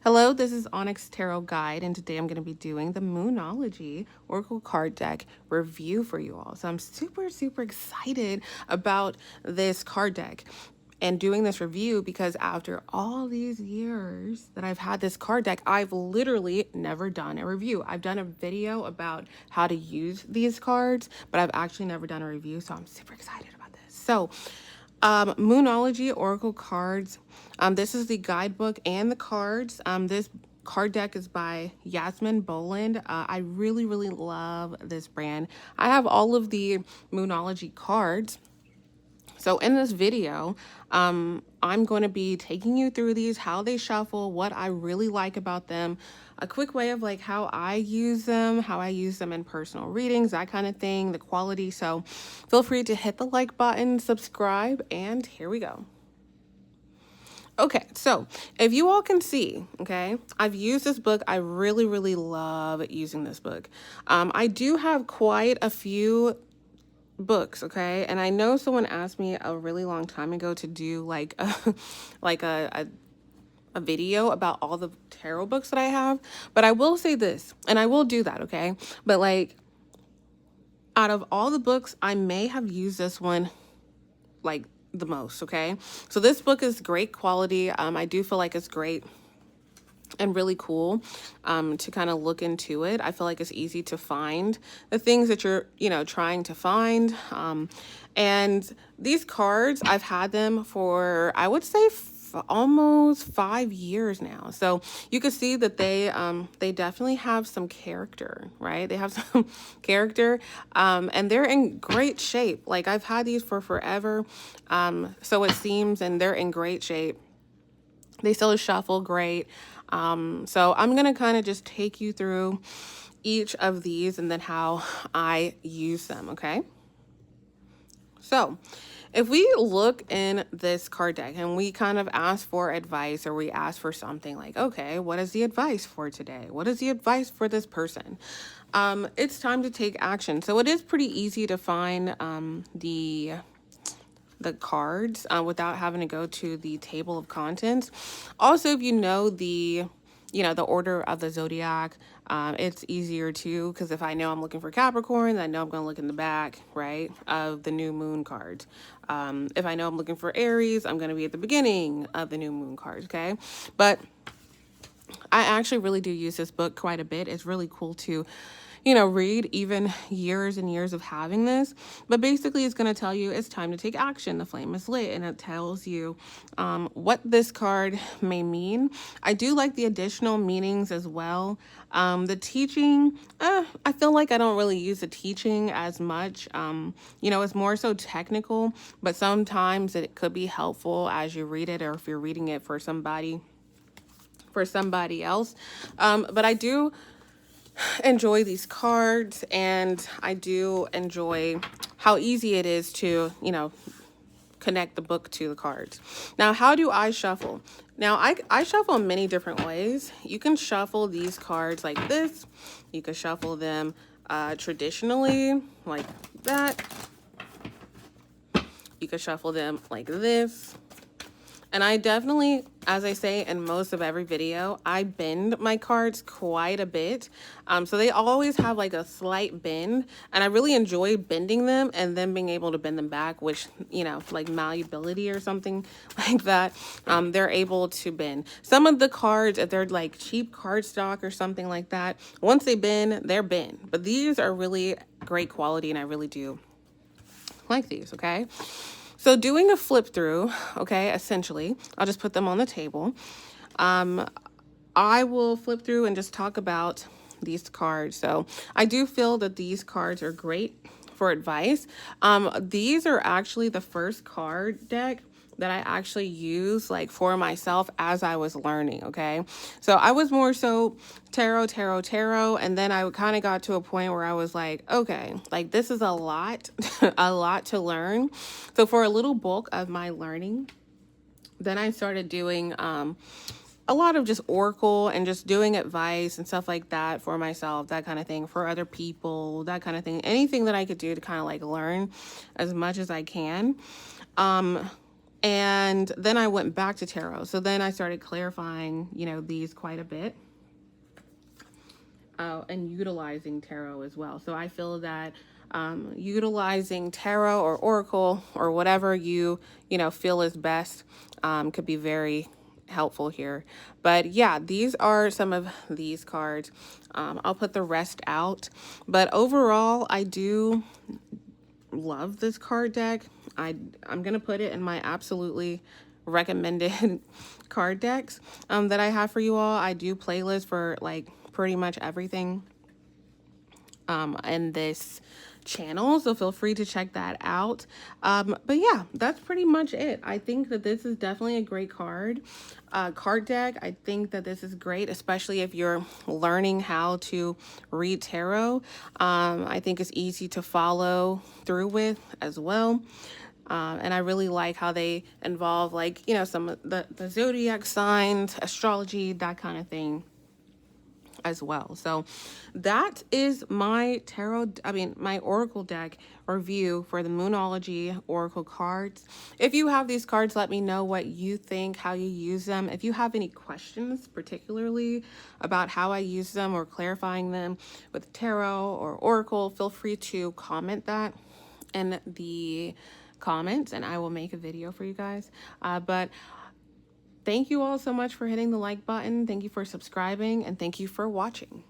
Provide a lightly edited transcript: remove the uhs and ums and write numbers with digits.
Hello, this is Onyx Tarot Guide, and today I'm going to be doing the Moonology Oracle card deck review for you all. So I'm super excited about this card deck and doing this review because after all these years that I've had this card deck, I've literally never done a review. I've done a video about how to use these cards, but I've actually never done a review, so I'm super excited about this. So Moonology Oracle cards. This is the guidebook and the cards. This card deck is by Yasmin Boland. I really love this brand. I have all of the Moonology cards. So in this video, I'm going to be taking you through these, how they shuffle, what I really like about them, a quick way of like how I use them, how I use them in personal readings, that kind of thing, the quality. So feel free to hit the like button, subscribe, and here we go. Okay, so if you all can see, okay, I've used this book. I really love using this book. I do have quite a few books, okay, and I know someone asked me a really long time ago to do like a video about all the tarot books that I have, but I will say this, and I will do that, okay, but like out of all the books, I may have used this one like the most, okay. So this book is great quality. I do feel like it's great and really cool to kind of look into it. I feel like it's easy to find the things that you're, trying to find. And these cards, I've had them for, I would say, almost 5 years now. So you can see that they definitely have some character, right? They have some character, and they're in great shape. Like I've had these for forever, so it seems, and they're in great shape. They still shuffle great. So I'm going to kind of just take you through each of these and then how I use them, okay? So if we look in this card deck and we kind of ask for advice, or we ask for something like, okay, what is the advice for today? What is the advice for this person? It's time to take action. So it is pretty easy to find the cards without having to go to the table of contents. Also, if you know the order of the zodiac, it's easier too, because if I know I'm looking for Capricorn, then I know I'm going to look in the back, right, of the new moon cards. If I know I'm looking for Aries, I'm going to be at the beginning of the new moon cards, okay? But I actually really do use this book quite a bit. It's really cool to read, even years and years of having this. But basically, it's going to tell you it's time to take action. The flame is lit, and it tells you what this card may mean. I do like the additional meanings as well. The teaching, I feel like I don't really use the teaching as much. It's more so technical, but sometimes it could be helpful as you read it, or if you're reading it for somebody else. But I do enjoy these cards, and I do enjoy how easy it is to, connect the book to the cards. Now, how do I shuffle? Now, I shuffle in many different ways. You can shuffle these cards like this. You can shuffle them traditionally like that. You can shuffle them like this. And I definitely, as I say in most of every video, I bend my cards quite a bit. So they always have like a slight bend, and I really enjoy bending them and then being able to bend them back, which, like malleability or something like that. They're able to bend. Some of the cards, if they're like cheap cardstock or something like that, once they bend, they're bent. But these are really great quality, and I really do like these, okay? So doing a flip through, okay, essentially, I'll just put them on the table. I will flip through and just talk about these cards. So I do feel that these cards are great for advice. These are actually the first card deck that I actually use like for myself as I was learning, okay? So I was more so tarot, and then I kind of got to a point where I was like, okay, like this is a lot, a lot to learn. So for a little bulk of my learning, then I started doing a lot of just oracle and just doing advice and stuff like that for myself, that kind of thing, for other people, that kind of thing, anything that I could do to kind of like learn as much as I can. And then I went back to tarot. So then I started clarifying, you know, these quite a bit. And utilizing tarot as well. So I feel that utilizing tarot or oracle or whatever you know feel is best could be very helpful here. But yeah, these are some of these cards. I'll put the rest out, but overall I do love this card deck. I'm gonna put it in my absolutely recommended card decks that I have for you all. I do playlists for like pretty much everything in this channel, so feel free to check that out. But yeah, that's pretty much it. I think that this is definitely a great card deck. I think that this is great, especially if you're learning how to read tarot. I think it's easy to follow through with as well. And I really like how they involve, like, you know, some of the zodiac signs, astrology, that kind of thing as well. So that is my my oracle deck review for the Moonology oracle cards. If you have these cards, let me know what you think, how you use them. If you have any questions particularly about how I use them or clarifying them with tarot or oracle, feel free to comment that in the comments and I will make a video for you guys. But thank you all so much for hitting the like button. Thank you for subscribing, and thank you for watching.